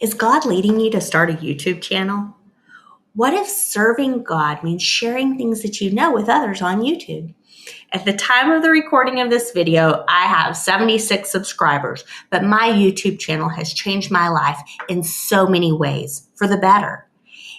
Is God leading you to start a YouTube channel? What if serving God means sharing things that you know with others on YouTube? At the time of the recording of this video, I have 76 subscribers, but my YouTube channel has changed my life in so many ways for the better.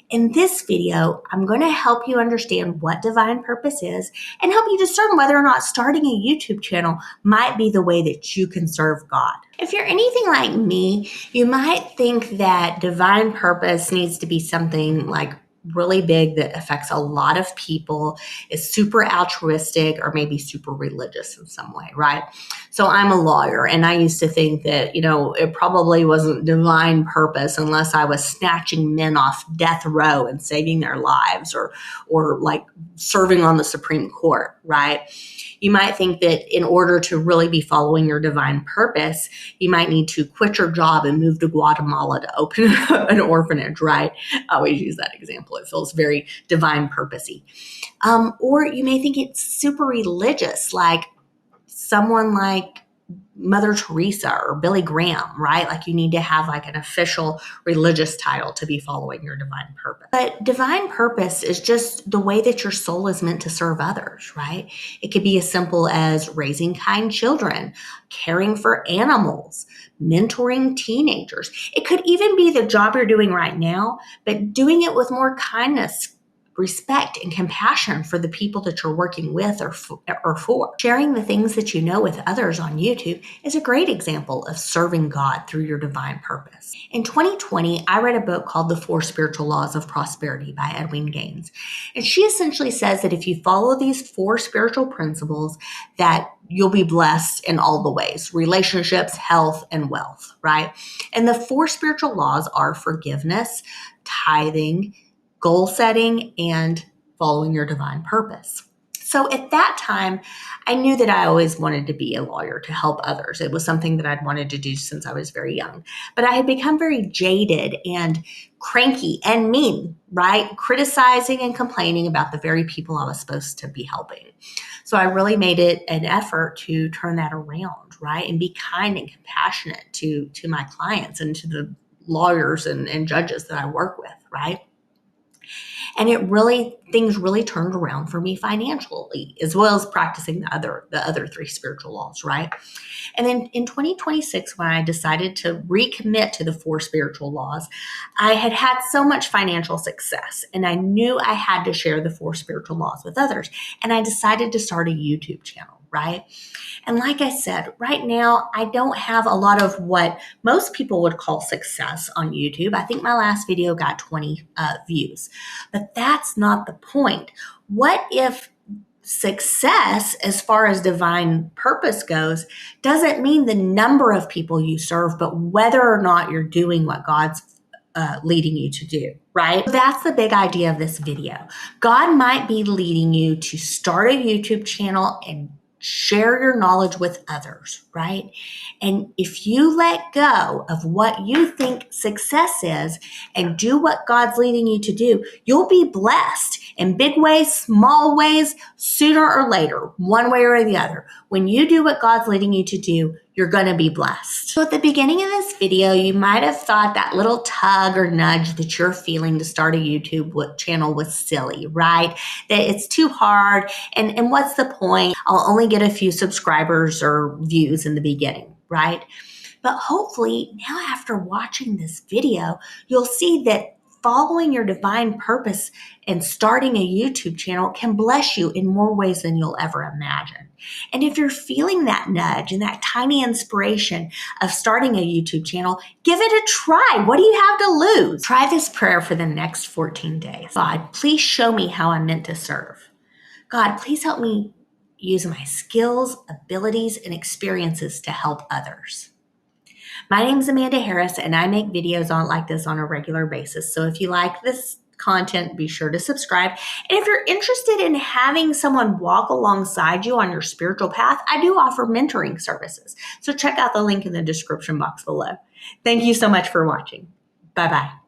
In this video, I'm going to help you understand what divine purpose is and help you discern whether or not starting a YouTube channel might be the way that you can serve God. If you're anything like me, you might think that divine purpose needs to be something like really big that affects a lot of people, is super altruistic, or maybe super religious in some way, right? So I'm a lawyer, and I used to think that, it probably wasn't divine purpose unless I was snatching men off death row and saving their lives, or like serving on the Supreme Court, right? You might think that in order to really be following your divine purpose, you might need to quit your job and move to Guatemala to open an orphanage, right? I always use that example. It feels very divine purposey. Or you may think it's super religious, like someone like Mother Teresa or Billy Graham, right? Like you need to have like an official religious title to be following your divine purpose. But divine purpose is just the way that your soul is meant to serve others, right? It could be as simple as raising kind children, caring for animals, mentoring teenagers. It could even be the job you're doing right now, but doing it with more kindness, respect, and compassion for the people that you're working with or for. Sharing the things that you know with others on YouTube is a great example of serving God through your divine purpose. In 2020, I read a book called The 4 Spiritual Laws of Prosperity by Edwin Gaines. And she essentially says that if you follow these 4 spiritual principles, that you'll be blessed in all the ways: relationships, health, and wealth, right? And the 4 spiritual laws are forgiveness, tithing, goal setting, and following your divine purpose. So at that time, I knew that I always wanted to be a lawyer to help others. It was something that I'd wanted to do since I was very young. But I had become very jaded and cranky and mean, right? Criticizing and complaining about the very people I was supposed to be helping. So I really made it an effort to turn that around, right? And be kind and compassionate to my clients and to the lawyers and judges that I work with, right? And things really turned around for me financially, as well as practicing the other 3 spiritual laws, right? And then in 2026, when I decided to recommit to the 4 spiritual laws, I had had so much financial success, and I knew I had to share the 4 spiritual laws with others. And I decided to start a YouTube channel, right? And like I said, right now, I don't have a lot of what most people would call success on YouTube. I think my last video got 20 views, but that's not the point. What if success, as far as divine purpose goes, doesn't mean the number of people you serve, but whether or not you're doing what God's leading you to do, right? That's the big idea of this video. God might be leading you to start a YouTube channel and share your knowledge with others, right? And if you let go of what you think success is and do what God's leading you to do, you'll be blessed in big ways, small ways, sooner or later, one way or the other. When you do what God's leading you to do, you're going to be blessed. So at the beginning of this video, you might have thought that little tug or nudge that you're feeling to start a YouTube channel was silly, right? That it's too hard, and what's the point? I'll only get a few subscribers or views in the beginning, right? But hopefully now, after watching this video, you'll see that following your divine purpose and starting a YouTube channel can bless you in more ways than you'll ever imagine. And if you're feeling that nudge and that tiny inspiration of starting a YouTube channel, give it a try. What do you have to lose? Try this prayer for the next 14 days. God, please show me how I'm meant to serve. God, please help me use my skills, abilities, and experiences to help others. My name is Amanda Harris, and I make videos like this on a regular basis. So if you like this content, be sure to subscribe. And if you're interested in having someone walk alongside you on your spiritual path, I do offer mentoring services. So check out the link in the description box below. Thank you so much for watching. Bye-bye.